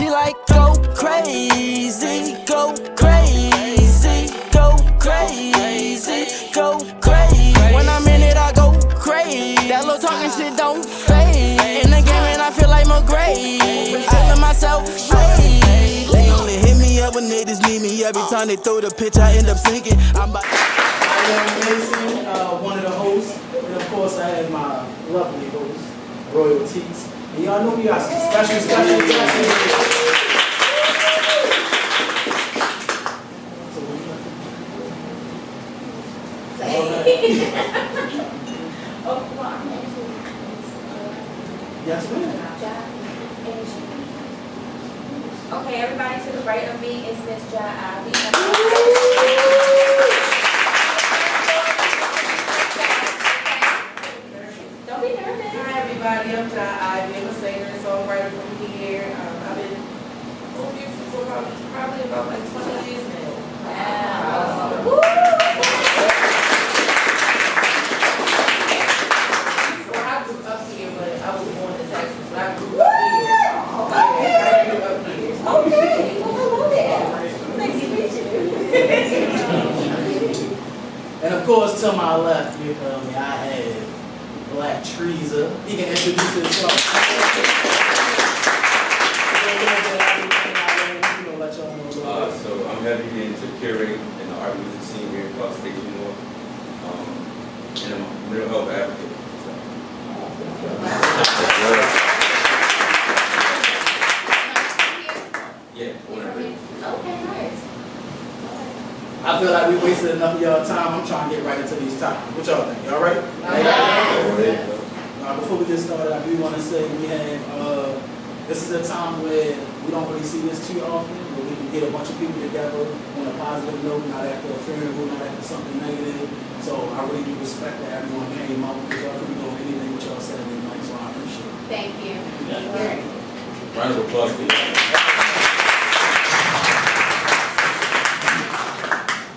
She like go crazy, go crazy, go crazy, go crazy. When I'm in it, I go crazy. That little talking shit don't fade. In the game, and I feel like McGray. Feeling myself fade. They only hit me up when niggas need me. Every time they throw the pitch, I end up sinking. I am Mason, one of the hosts, and of course I have my lovely host, Royalties. And y'all know we got some special guests. Yes, ma'am. Okay, everybody to the right of me is Miss Ja. Don't be nervous. Hi everybody, I'm Ja. I'm a singer and songwriter from here. I've been music for probably about like 20 years now. Wow. Well, I grew up here, but I was born in Texas, but I grew up here. I grew up here. Okay, hello there. Nice to meet you. And of course, to my left, you feel me, I have Black Treeza. He can introduce himself. So I'm heavy into curating in the art music scene here in Clark State, New York. And I'm a mental health advocate. Yeah, whatever. Okay, nice. I feel like we wasted enough of y'all time. I'm trying to get right into these topics. What y'all think? Y'all ready? Before we get started, I do want to say we have, this is a time where we don't really see this too often, but we can get a bunch of people together on a positive note, not after a funeral, not after something negative. So I really do respect that everyone came out because y'all could be doing anything with y'all Saturday night, so I appreciate it. Thank you. Round of applause for you.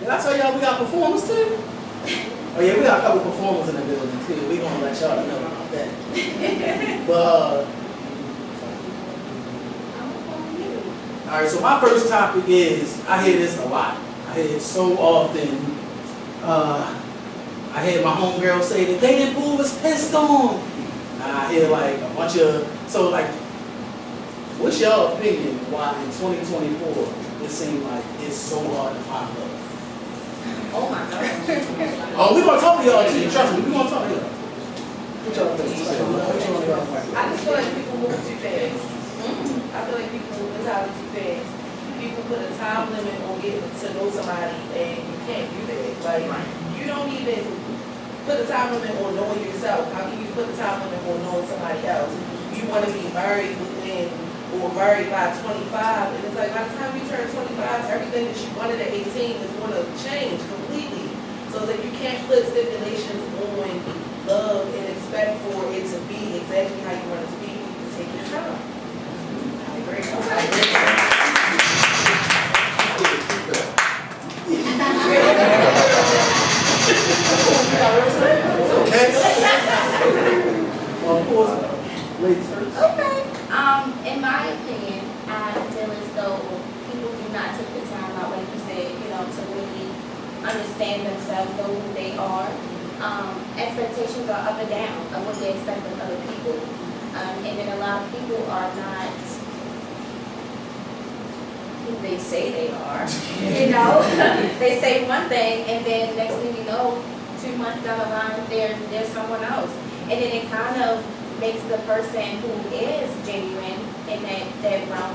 Did I tell y'all we got performers too? Oh yeah, we got a couple performers in the building too. We gonna let y'all know about that. But all right, so my first topic is, I hear this a lot. I hear it so often. I hear my homegirl say that dating pool was pissed on. And I hear like a bunch of, so like, what's your opinion why in 2024 it seems like it's so hard to find love? Oh my God. Oh, we're going to talk to y'all too. Trust me, we're going to talk to y'all. What y'all think? I just feel like people move too fast. I feel like people move entirely too fast. People put a time limit on getting to know somebody, and you can't do that. Like, you don't even put a time limit on knowing yourself. How can you put a time limit on knowing somebody else? You want to be married within, or married by 25, and it's like by the time you turn 25, everything that you wanted at 18 is going to change completely. So it's like you can't put stipulations on love and expect for it to be exactly how you want it to be. You need to take your time. I agree. Okay. Well, of course, ladies first. Okay. In my opinion, I feel as though people do not take the time out, like you said, to really understand themselves, know who they are. Expectations are up and down of what they expect of other people. And then a lot of people are not who they say they are. They say one thing, and then next thing you know, 2 months down the line, there's someone else. And then it kind of makes the person who is genuine in that realm,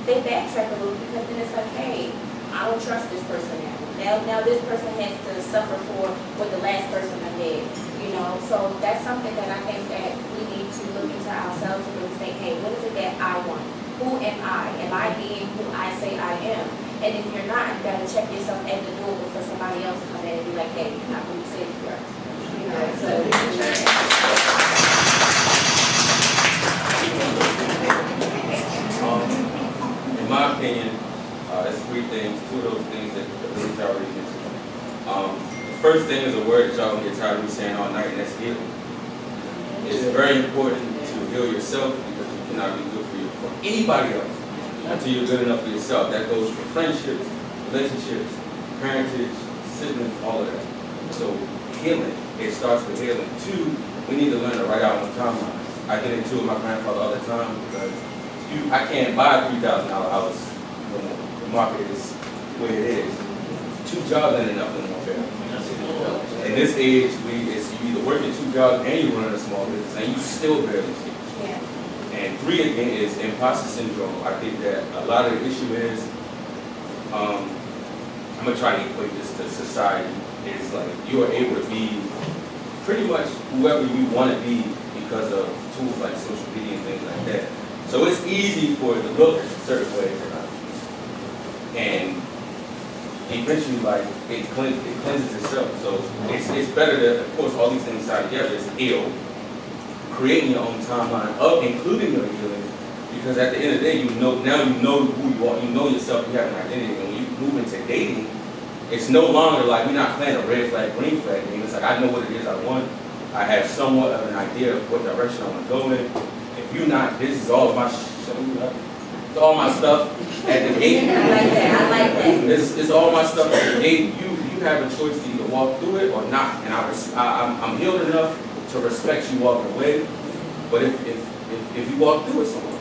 they backtrack a little, because then it's like, hey, I don't trust this person now. Now this person has to suffer for what the last person did, So that's something that I think that we need to look into ourselves and really say, hey, what is it that I want? Who am I? Am I being who I say I am? And if you're not, you got to check yourself at the door before somebody else come in and be like, hey, you're not who you say you are. In my opinion, there's three things, two of those things that y'all already mentioned. The first thing is a word that y'all gonna get tired of me saying all night, and that's healing. It's very important to heal yourself, because you cannot be good for anybody else. until you're good enough for yourself. That goes for friendships, relationships, parentage, siblings, all of that. So healing, it starts with healing. 2, we need to learn to write out on timelines. I get into it with my grandfather all the time because I can't buy a $3,000 house when the market is where it is. 2 jobs ain't enough in one family. In this age, you either working 2 jobs and you running a small business and you still barely see. Yeah. And 3 again is imposter syndrome. I think that a lot of the issue is, I'm gonna try to equate this to society. It's like you are able to be pretty much whoever you want to be because of tools like social media and things like that. So it's easy for it to look a certain way, and eventually, like it cleanses itself. So it's better to, of course, all these things tied together. It's heal, creating your own timeline of including your healing, because at the end of the day, now you know who you are, you know yourself, you have an identity, and when you move into dating, it's no longer like we're not playing a red flag, green flag game. It's like I know what it is I want. I have somewhat of an idea of what direction I want to go in. If you're not, this is all of my it's all my stuff at the gate. I like that. It's all my stuff at the gate. You have a choice to either walk through it or not. And I'm healed enough to respect you walking away. But if you walk through it somewhere.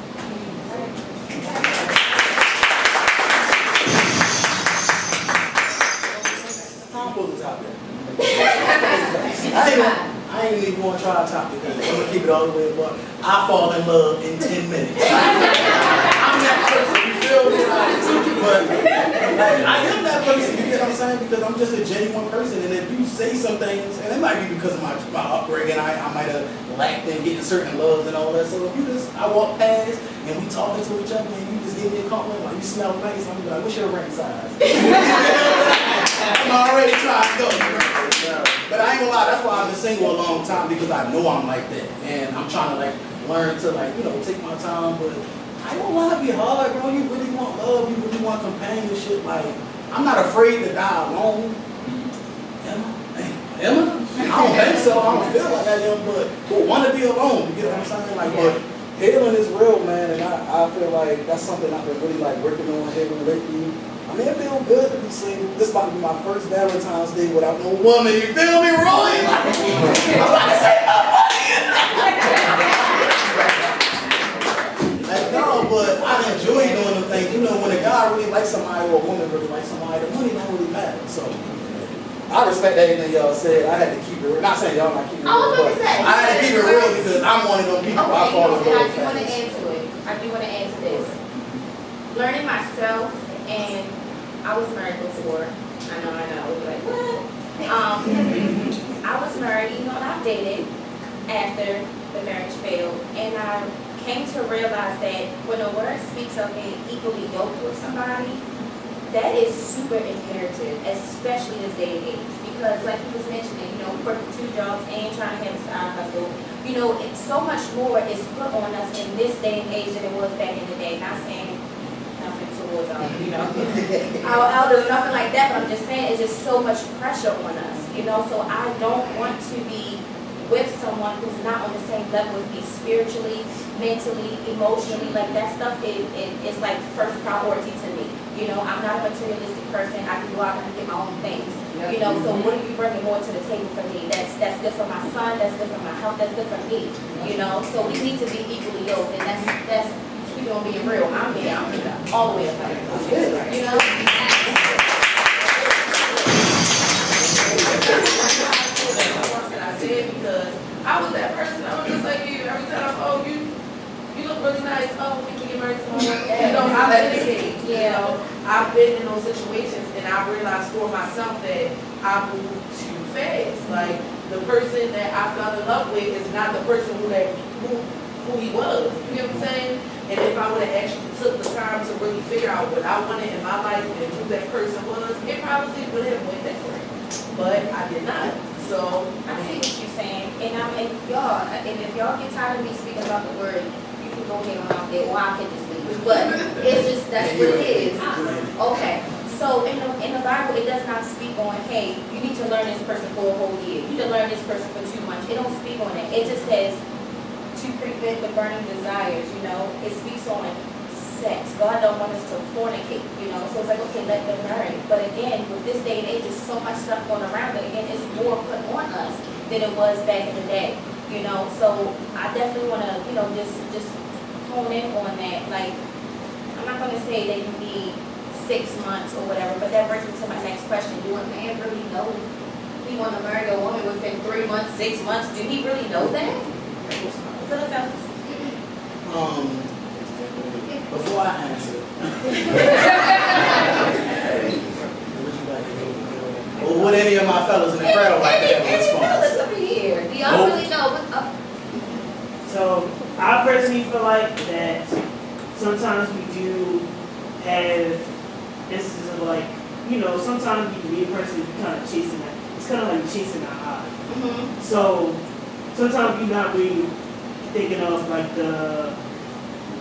I ain't even going to try to top it because I'm going to keep it all the way above. I fall in love in 10 minutes. I'm that person, you feel me? But I am that person, you get what I'm saying? Because I'm just a genuine person. And if you say some things, and it might be because of my upbringing, I might have lacked in getting certain loves and all that. So if I walk past and we talking to each other and you just give me a compliment, like you smell nice, I'm like, what's your ring size? I'm already trying to go. But I ain't gonna lie, that's why I've been single a long time, because I know I'm like that. And I'm trying to learn to take my time, but I ain't gonna lie, it be hard, bro. You really want love, you really want companionship. I'm not afraid to die alone. Am I? I don't think so. I don't feel like I am, but who want to be alone? You get what I'm saying? But healing is real, man, and I feel like that's something I've been really working on healing lately. I mean, it feels good to be single. This about to be my first Valentine's Day without no woman. You feel me, Roy? I'm about to say no, but I enjoy doing them things. You know, when a guy really likes somebody or a woman really likes somebody, the money don't really matter. So I respect everything y'all said. I had to keep it real. Not saying y'all not keeping it real, but I had to keep it real because I'm one of them people. I fall in love fast. I do want to add to this. Learning myself, and I was married before. I know. We'll be like, what? I was married, and I dated after the marriage failed, and I came to realize that when a word speaks of being equally yoked with somebody, that is super imperative, especially this day and age. Because like he was mentioning, working 2 jobs and trying to have a side hustle, it's so much more is put on us in this day and age than it was back in the day. Not saying nothing towards our elders, nothing like that, but I'm just saying it's just so much pressure on us, so I don't want to be with someone who's not on the same level with me spiritually, mentally, emotionally. That stuff is like first priority to me. I'm not a materialistic person. I can go out and get my own things. So what are you bringing more to the table for me? That's good for my son, that's good for my health, that's good for me. So we need to be equally yoked, and that's we gonna be real. I'm all the way up there. I did because I was that person. I was just like you. Every time, you look really nice. Oh, we can get married tomorrow. I dedicate. I've been in those situations, and I realized for myself that I moved too fast. The person that I fell in love with is not the person who he was. You get what I'm saying? And if I would have actually took the time to really figure out what I wanted in my life and who that person was, it probably would have went different. But I did not. So I see what you're saying, and y'all, and if y'all get tired of me speaking about the word, you can go ahead on out there, or I can just leave. But it's just that's what it is. Okay. So in the Bible, it does not speak on, hey, you need to learn this person for a whole year. You need to learn this person for 2 months. It don't speak on that. It just says to prevent the burning desires. It speaks on sex. God don't want us to fornicate, you know. So it's like, okay, let them marry. But again, with this day and age, there's so much stuff going around that again, it's more put on us than it was back in the day, you know. So I definitely want to, you know, just hone in on that. Like, I'm not going to say that you need 6 months or whatever, but that brings me to my next question. Do a man really know he want to marry a woman within 3 months, 6 months? Do he really know that? For the fellas. Before I answer, or would any of my fellas in the crowd like to have a response? Fellas over here, do y'all really know what's up? So I personally feel like that sometimes we do have instances of like, you know, sometimes you can be a person kind of chasing that. It's kind of like chasing our eye. Mm-hmm. So sometimes you're not really thinking of like the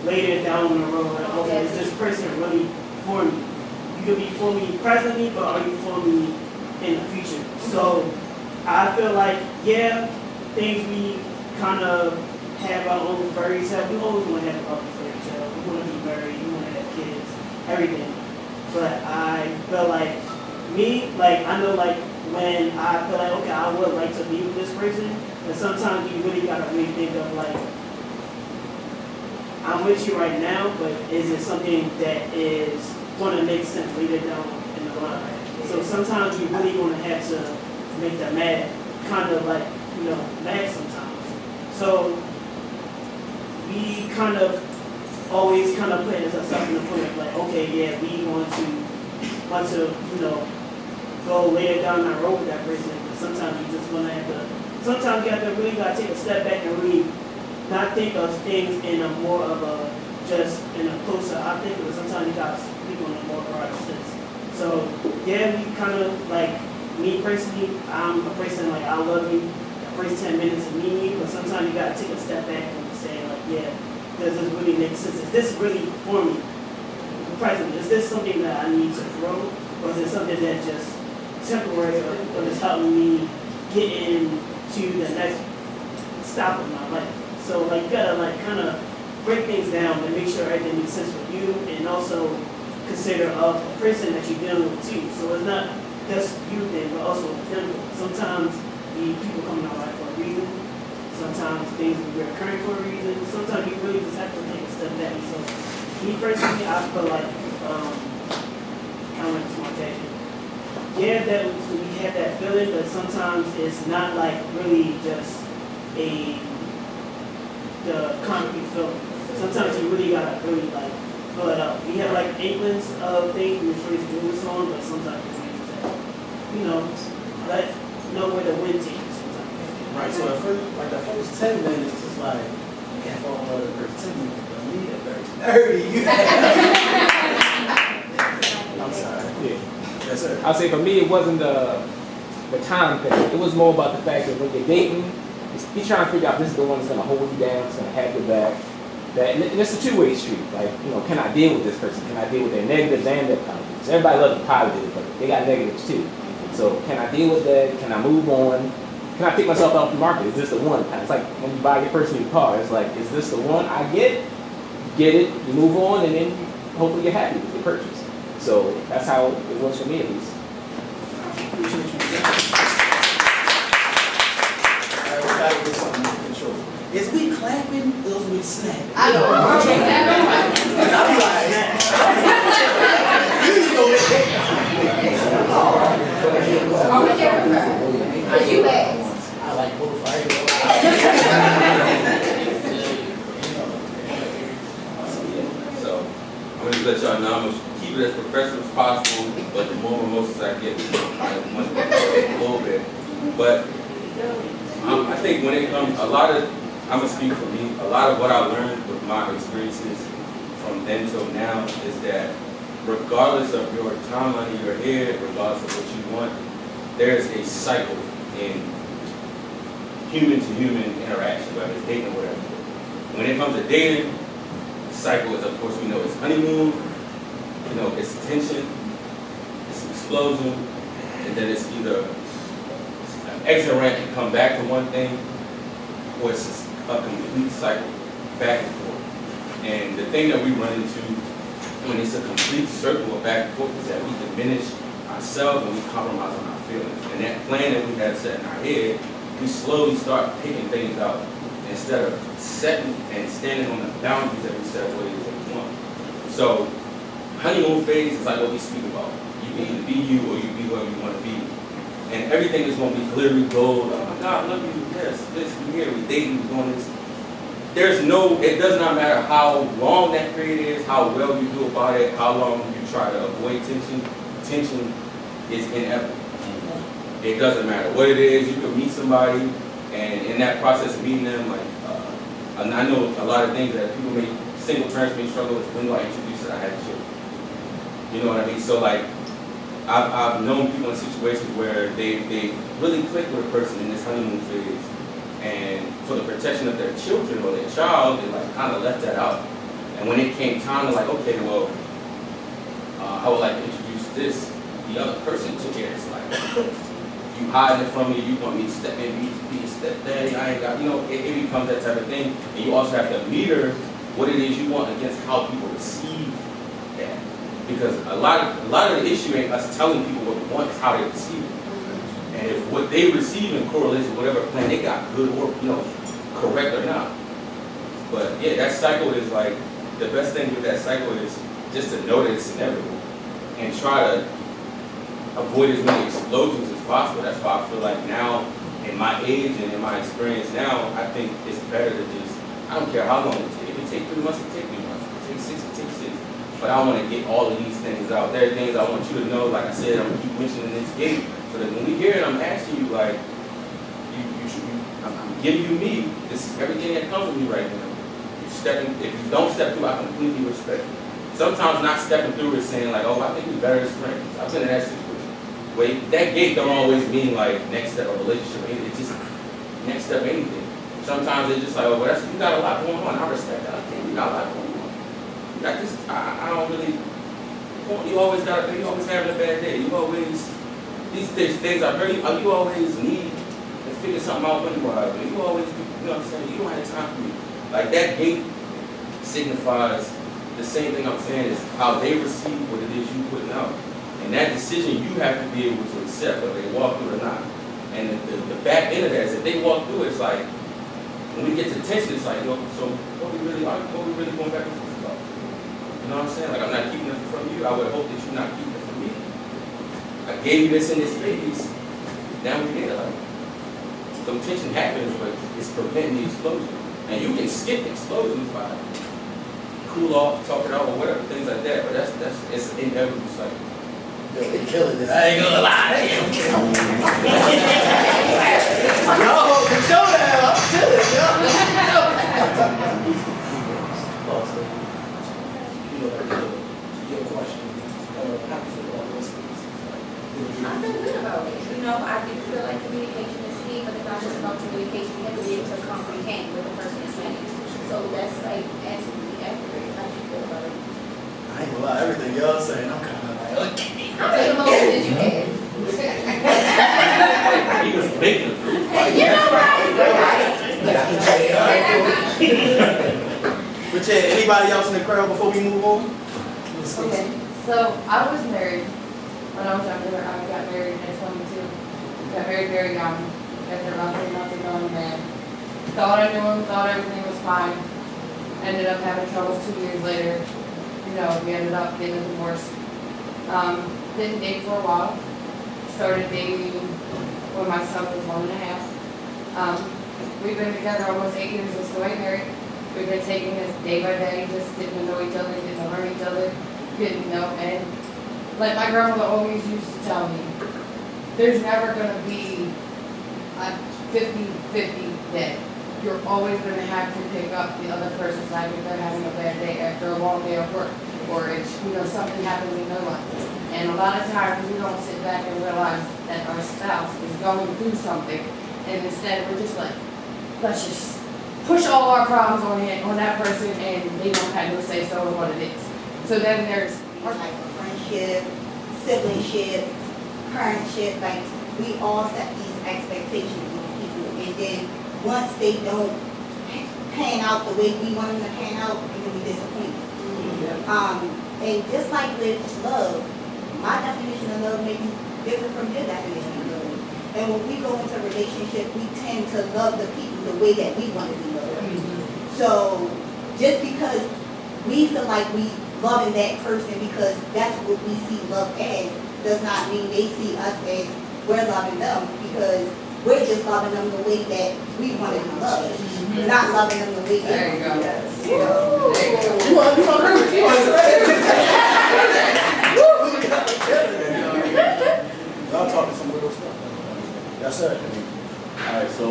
later down the road, like, okay, is this person really for me? You could be for me presently, but are you for me in the future? So I feel like, yeah, things we kind of have our own fairy tale. We always want to have our own fairy tale. We want to be married, we want to have kids, everything. But I feel like me, like I know like when I feel like, okay, I would like to be with this person, but sometimes you really gotta really think of like, I'm with you right now, but is it something that is gonna make sense later down in the line? So sometimes you're really gonna have to make that mad, kind of like, you know, mad sometimes. So we kind of always kind of put ourselves in the point of like, okay, yeah, we want to, you know, go later down that road with that person. But sometimes you just gonna have to, sometimes you have to really gotta take a step back and really not think of things in a more of a, just in a closer optic, but sometimes you gotta speak on a more broader sense. So yeah, we kind of like, me personally, I'm a person like, I love you the first 10 minutes of meeting you, but sometimes you gotta take a step back and say like, yeah, does this really make sense? Is this really for me? Present, is this something that I need to grow, or is it something that just temporary, or is helping me get into the next stop of my life? So like you gotta like kind of break things down and make sure everything makes sense for you, and also consider of the person that you're dealing with too. So it's not just you thing, but also them. Sometimes the people come in our life for a reason. Sometimes things will be occurring for a reason. Sometimes you really just have to take a step back. So me personally, I feel like kind of like a small tangent. Yeah, that we have that feeling, but sometimes it's not like really just the concrete feeling. Sometimes you really gotta really like fill it out. We have like inklings of things we're supposed to do this on, but sometimes it's like, you know, let know where the wind takes you sometimes. Right, so the first 10 minutes is like, you can't fall in love with the first 10 minutes, but me at first 30, I'm sorry. Yeah. Yes, sir. I'll say for me, it wasn't the time thing. It was more about the fact that when you're dating, you're trying to figure out this is the one that's going to hold you down, it's going to have your back. And it's a two-way street. Like, you know, can I deal with this person? Can I deal with their negatives and their positives? Everybody loves the positives, but they got negatives too. So can I deal with that? Can I move on? Can I take myself off the market? Is this the one? It's like when you buy your first new car. It's like, is this the one? I get it, you move on, and then hopefully you're happy with your purchase. So that's how it was for me at least. Alright, we gotta get something under control. Is we clapping, or is we snapping? I don't know. I'll be like, you know it. Are you at? I like both. So I'm gonna just let y'all know I'm gonna keep it as professional as possible, but the more emotions I get, I want to a little bit. But I think when it comes, I'm gonna speak for me. A lot of what I learned with my experiences from then till now is that regardless of your timeline in your head, regardless of what you want, there's a cycle in human-to-human interaction, whether it's dating or whatever. When it comes to dating, the cycle is, of course, we know it's honeymoon, you know, it's tension, it's explosion, and then it's either an exit ramp and come back to one thing, or it's a complete cycle back and forth. And the thing that we run into when it's a complete circle of back and forth is that we diminish ourselves and we compromise on our feelings. And that plan that we had set in our head, we slowly start picking things out instead of setting and standing on the boundaries that we set what it is that we want. So honeymoon phase is like what we speak about. You can either be you or you be whoever you want to be. And everything is going to be glittery gold. Oh my God, look at you, this, we here, we dating, we doing this. It does not matter how long that period is, how well you do about it, how long you try to avoid tension. Tension is inevitable. It doesn't matter what it is. You can meet somebody, and in that process of meeting them, like, and I know a lot of things that single parents may struggle with when do I introduce it, I had children. You know what I mean? So like, I've known people in situations where they really click with a person in this honeymoon phase, and for the protection of their children or their child, they like kind of left that out. And when it came time to like, okay, well, I would like to introduce this, the other person took it. It's like, you hiding it from me, you want me to step in, be a stepdaddy, I ain't got, it becomes that type of thing. And you also have to meter what it is you want against how people receive that. Because a lot of the issue ain't us telling people what we want, it's how they receive it. And if what they receive in correlates with whatever plan they got, good or, correct or not. But yeah, that cycle is like, the best thing with that cycle is just to know that it's inevitable and try to avoid as many explosions as possible. That's why I feel like now, in my age and in my experience now, I think it's better to just, I don't care how long it takes. If it takes 3 months, it takes 3 months. If it takes 6, it takes 6. But I want to get all of these things out. There are things I want you to know, like I said, I'm going to keep mentioning this gate, so that when we hear it, I'm asking you, like, I'm giving you me. This is everything that comes with me right now. If you don't step through, I completely respect you. Sometimes not stepping through is saying like, oh, I think we're better as friends. I've been in that situation. Wait, that gate don't always mean like next step of a relationship. It's just next step anything. Sometimes it's just like, oh, well, you got a lot going on. I respect that. I think you got a lot going on. I don't really. You always having a bad day. You always these things are very. You always need to figure something out when you are. You always, you know what I'm saying. You don't have time for me. Like that gate signifies the same thing I'm saying is how they receive what it is you putting out. And that decision you have to be able to accept whether they walk through it or not. And the back end of that is if they walk through it, it's like, when we get to tension, it's like, so what we really going back and forth about? You know what I'm saying? Like, I'm not keeping it from you. I would hope that you're not keeping it from me. I gave you this in this phase. Now we're here. Like, some tension happens, but it's preventing the explosion. And you can skip explosions by cool off, talk it out, or whatever, things like that. But it's an inevitable cycle. Yo, they killing this. I ain't gonna lie. Y'all hold the show down. I'm chilling, Your question. How do you feel about those things? I feel good about it. I do feel like communication is key, but it's not just about communication. You have to be able to comprehend what the person is saying. So that's like absolutely accurate. How do you feel about it? I ain't gonna lie, everything y'all saying, I'm kind of like, okay. How many emotions did you have? He was making it. But yeah, anybody else in the crowd before we move on? Okay, so I was married when I was younger. I got married at 22. Got married very young. After about 3 months of knowing a man. Thought I knew him, thought everything was fine. Ended up having troubles 2 years later. We ended up getting a divorce. Didn't date for a while. Started dating when my son was 1.5. We've been together almost 8 years and still ain't married. We've been taking this day by day, just getting to know each other, getting to learn each other, getting to know. And like my grandmother always used to tell me, there's never going to be a 50-50 day. You're always going to have to pick up the other person's side if they're having a bad day after a long day of work, or if something happens in their life. And a lot of times we don't sit back and realize that our spouse is going through something, and instead we're just like, let's just push all our problems on that person, and they don't have no say so in what it is. So then there's like friendship, siblingship, parentship, like we all set these expectations on people, and then once they don't pan out the way we want them to pan out, we can be disappointed. And just like with love, my definition of love may be different from your definition of love. And when we go into a relationship, we tend to love the people the way that we want to be loved. So just because we feel like we loving that person because that's what we see love as, does not mean they see us as we're loving them, because we're just loving them the way that we want to be loved. Not loving them the way they There you go. you know? There you go. You want to Y'all talking some real stuff. Yes, sir. Alright, so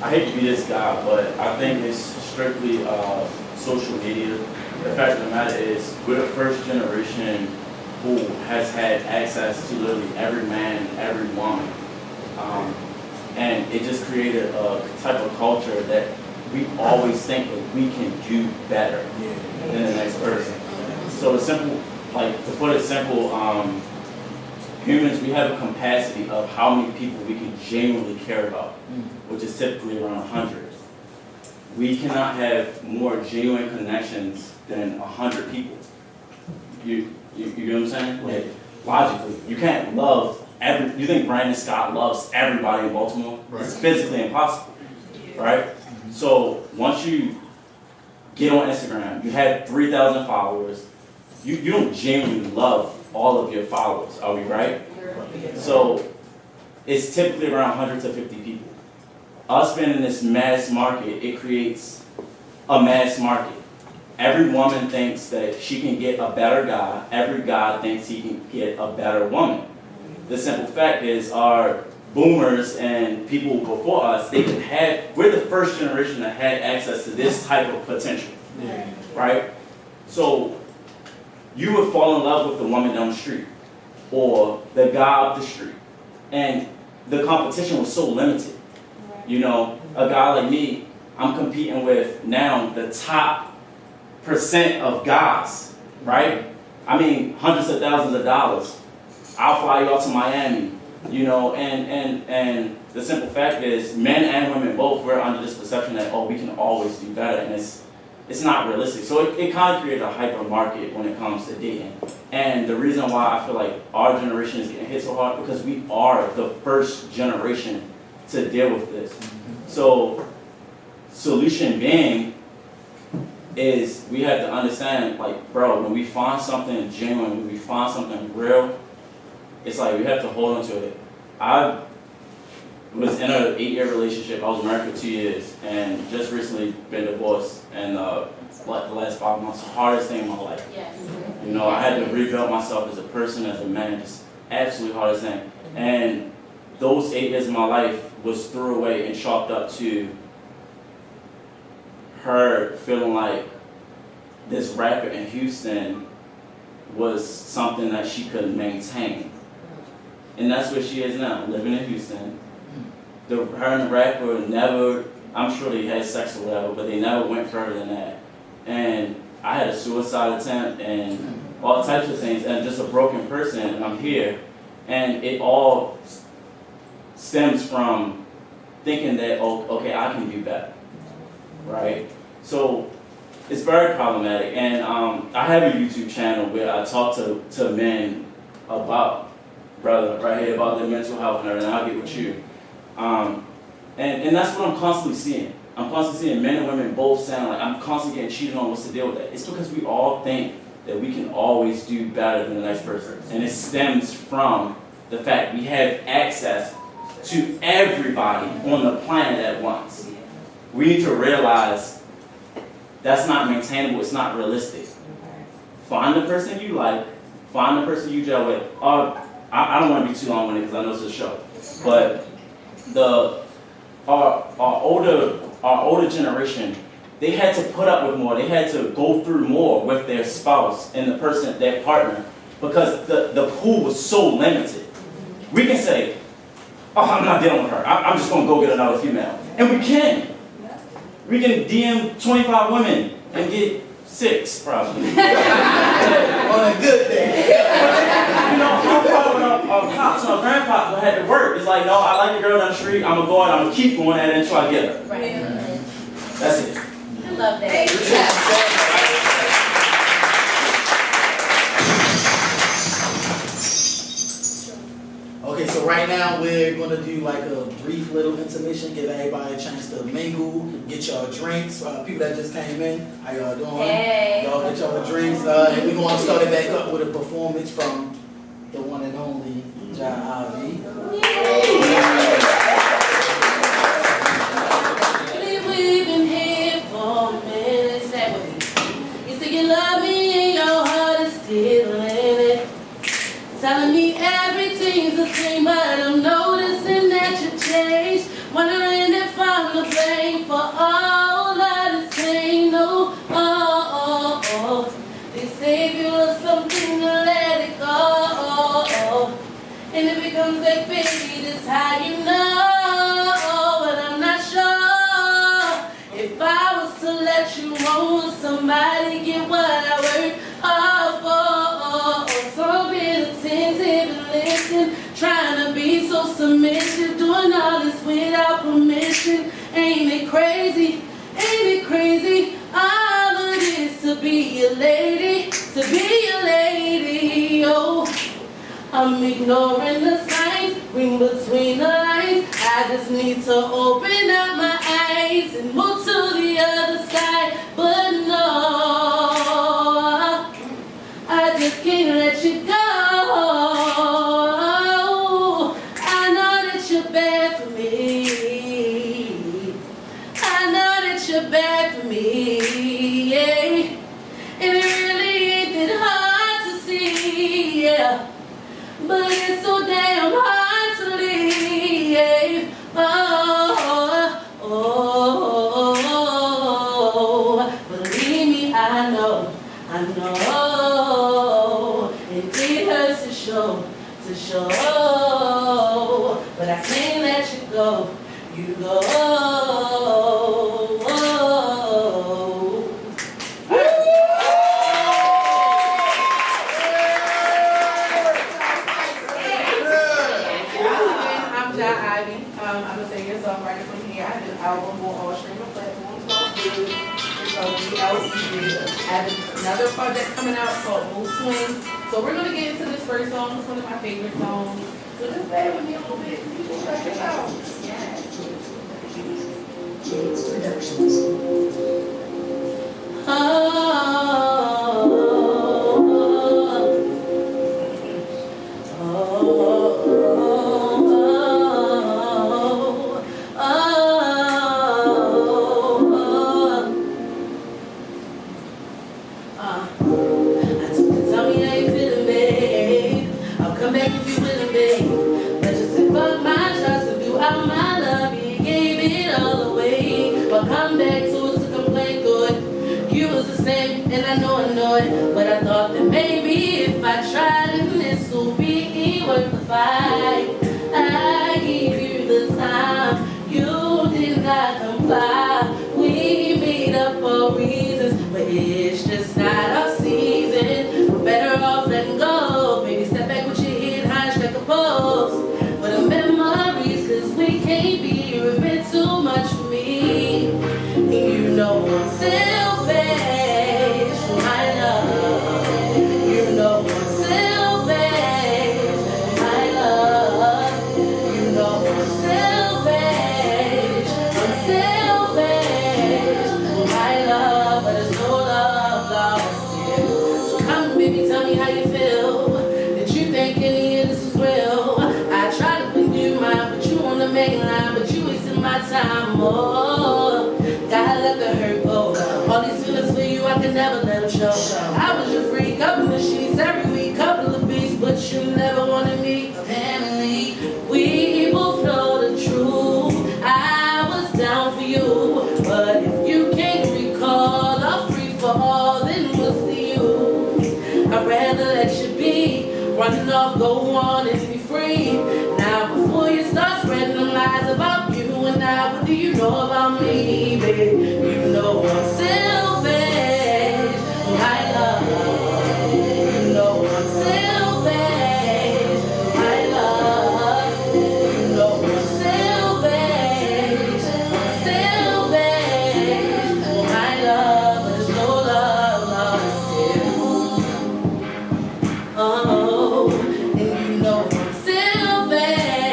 I hate to be this guy, but I think it's strictly social media. The fact of the matter is, we're the first generation who has had access to literally every man and every woman. And it just created a type of culture that we always think that we can do better than the next person. So the simple, like to put it simple, humans, we have a capacity of how many people we can genuinely care about, which is typically around 100. We cannot have more genuine connections than 100 people. You get what I'm saying? Like, logically, you can't love you think Brandon Scott loves everybody in Baltimore? Right. It's physically impossible, right? So once you get on Instagram, you have 3,000 followers, you don't genuinely love all of your followers, are we right? So it's typically around 100 to 50 people. Us being in this mass market, it creates a mass market. Every woman thinks that she can get a better guy. Every guy thinks he can get a better woman. The simple fact is, our boomers and people before us, we're the first generation that had access to this type of potential, right? So you would fall in love with the woman down the street or the guy up the street, and the competition was so limited. You know, a guy like me, I'm competing with now the top % of guys, right? I mean, hundreds of thousands of dollars. I'll fly you out to Miami, you know, and the simple fact is, men and women both were under this perception that, oh, we can always do better, and it's not realistic. So it kind of created a hyper market when it comes to dating. And the reason why I feel like our generation is getting hit so hard, because we are the first generation to deal with this. So solution being is we have to understand, like, bro, when we find something genuine, when we find something real, it's like we have to hold on to it. I was in an 8-year relationship. I was married for 2 years and just recently been divorced. And the last 5 months, the hardest thing in my life. Yes. You know, I had to rebuild myself as a person, as a man, just absolutely hardest thing. And those 8 years of my life was threw away and chalked up to her feeling like this rapper in Houston was something that she could maintain. And that's where she is now, living in Houston. Her and the rapper never, I'm sure they had sex or whatever, but they never went further than that. And I had a suicide attempt and all types of things, and just a broken person, and I'm here. And it all stems from thinking that, oh, okay, I can do better, right? So it's very problematic. And I have a YouTube channel where I talk to men about, brother, right here, about their mental health and everything. I'll get with you. And that's what I'm constantly seeing. I'm constantly seeing men and women both saying, like, I'm constantly getting cheated on. What's the deal with that? It's because we all think that we can always do better than the next person. And it stems from the fact we have access to everybody on the planet at once. We need to realize that's not maintainable. It's not realistic. Find the person you like. Find the person you gel with. I don't want to be too long with it because I know it's a show. But our older generation, they had to put up with more. They had to go through more with their spouse and the person, their partner, because the pool was so limited. We can say, oh, I'm not dealing with her. I'm just going to go get another female. And we can. We can DM 25 women and get 6, probably. On a good day. You know, I'm probably when our pops and our grandpops had to work. It's like, no, I like the girl down the street. I'm going to go and I'm going to keep going at it until I get her. Right. That's it. I love that. So right now we're gonna do like a brief little intermission, give everybody a chance to mingle, get y'all drinks. People that just came in, how y'all doing? Hey. Y'all get y'all drinks, and we're gonna start it back up with a performance from the one and only R.U.M. We've been here for minutes that way. You say you love me and your heart is still in it. Telling me everything's the same, but I'm noticing that you changed. Wondering if I'm to blame for all of this pain. No, they say if you love something, let it go. And it becomes like, baby, this how you know. But I'm not sure if I was to let you roll with somebody, get what I work for. So being attentive and listen, trying to be so submissive, doing all this without permission. Ain't it crazy? Ain't it crazy? All of this to be a lady, to be a lady. Oh, I'm ignoring the signs, reading between the lines. I just need to open up my eyes and move to the other side. But no, I just can't let you go. I know that you're bad for me. I know that you're bad for me, yeah. And it really ain't that hard to see, yeah. But it's so damn hard to leave. Believe me, I know. And it hurts to show. But I can't let you go. You go. I'm a singer, songwriter from here. I have an album on all streaming platforms. It's called R.U.M. I have another project coming out called Mood Swings. So we're gonna get into this first song. It's one of my favorite songs. So just bear with me a little bit. People check it out. Tell me how you feeling, babe. I'll come back if you willing, babe. But just sip up my shots to do out my love. You gave it all away. But come back to it to complain good. You was the same, and I know it. But I thought that maybe if I tried it, this would be worth the fight. I gave you the time. You did not comply. We made up our reasons, but it's just not our season. We're better off letting go. Baby, step back with your head high, strike a pose for the memories, cause we can't be. You're a bit too much for me. And you know I'm selfish, my love. You know I'm selfish, my love. You know I'm selfish, my love, but there's no love lost here. So come, baby, tell me how you feel. Did you think any of this was real? I try to put you in mind, put you on the main line, but you wasting my time. Oh, gotta let the hurt go. All these feelings for you, I can never let them show. I was your freak, up in the sheets every week, couple of beats, but you never wanted me. Apparently, we both know the truth. I was down for you, but if you can't recall a free for all, then what's the use? I'd rather let you be, running off, go on and be free. Now before you start spreading them lies about you and I, what do you know about me, babe? You know I'm selfish, my love. You know I'm selfish, my love. You know I'm selfish, my love. But there's no love lost here. Oh, and you know I'm selfish.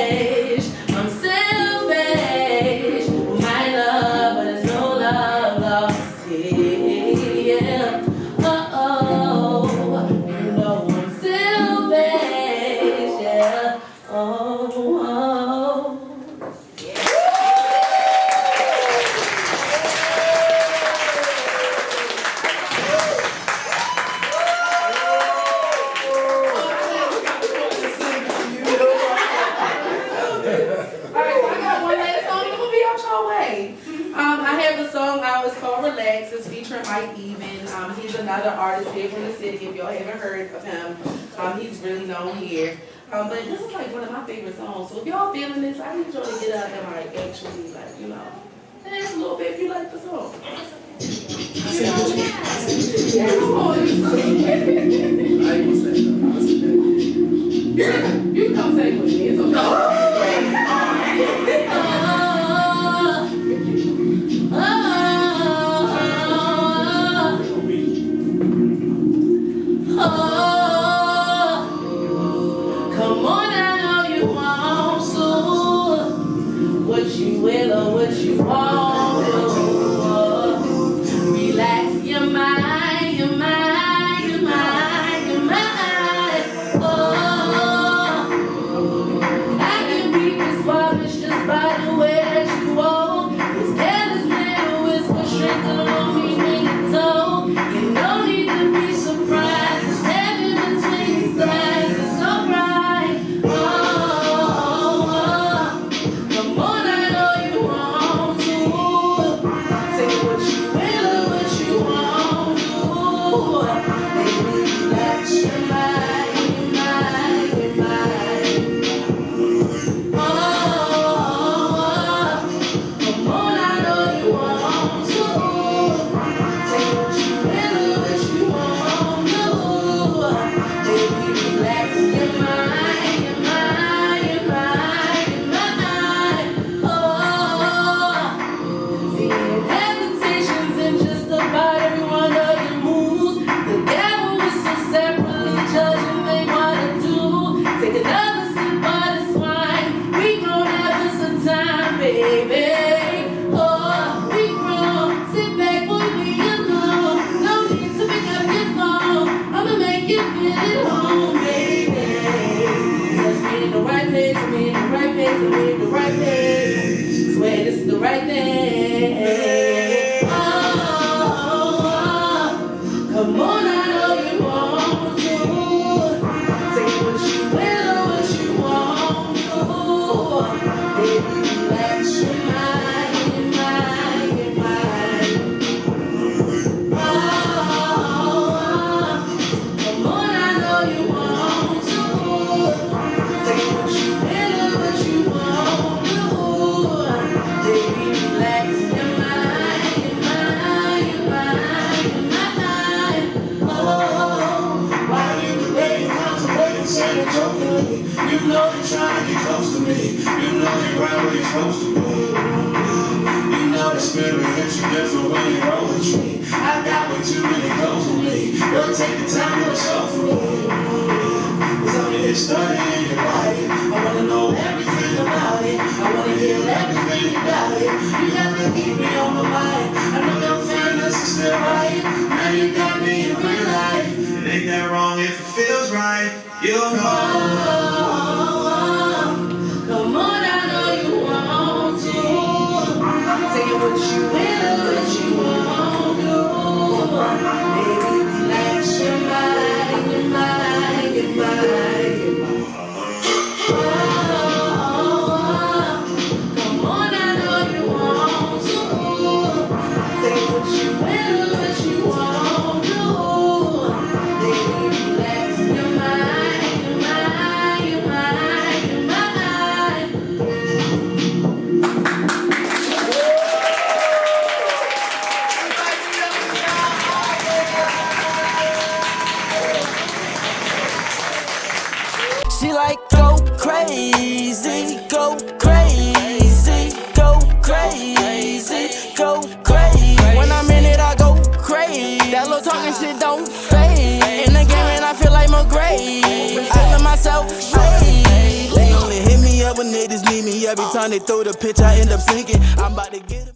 Mike Even. He's another artist here from the city, if y'all haven't heard of him. He's really known here. But this is like one of my favorite songs. So if y'all feeling this, I need y'all to get up and like actually like, you know, dance a little bit if you like the song. Yeah, come on. You can come sing with me, it's okay. Come on, I know you want to. What you will or what you want to. Relax your mind, your mind, your mind, your mind. Oh, I can be discouraged just by the way that you walk. This careless little whisper straight to the me when you told. You don't need to be surprised. It's heaven between your thighs. It's so bright. Oh, come on, I know you want to. Say what you will or what you want to. Baby, relax your mind, your mind, your mind. Oh, come on, I know you want to. Say what you will or what you want to. Baby, relax your mind, your mind, your mind, your mind. Oh, seeing hesitations in just about every one of your moves. The devil is so separately judging they wanna do. Take another sip of this wine. We gon' have us a time, baby. Oh, we grown. Sit back, boy, we alone. No need to pick up your phone. I'ma make you feel at home, baby. Touch me in the right place, me in the right place, me in the right place. Swear this is the right thing. Oh, come on, I know you want to. Say what you will or what you want to. Baby, relax your mind, your mind, your mind. Oh, come on, I know you want to. Say what you will or what you want to. Baby, relax your mind, your mind, your mind, your mind. Oh, Why you debating, contemplating, saying jokingly? You know you're trying to get close to me. You know you're right where you're supposed to be. You know the spirit hits you different when you roll with me. I got way too many close to me. Girl, take the time to yourself for me. Cause I'm here studying your body. I wanna know everything about it. I wanna hear everything about it. You gotta keep me on my mind. I know your feelings are still right. Now you got me in real life. It ain't that wrong if it feels right. You'll know. come on, I know you want to. Say what you will or what you want to. Baby, relax your mind, your mind, your mind, your mind. Oh, come on, I know you want to. Say what you will or what you want to. Baby, relax your mind, your mind, your mind, your mind. She like go crazy, go crazy, go crazy, go crazy. When I'm in it, I go crazy. That little talking shit don't fade. In the game, and I feel like McGray. Feeling myself lately. They only hit me up when niggas need me. Every time they throw the pitch, I end up sinking. I'm about to get it.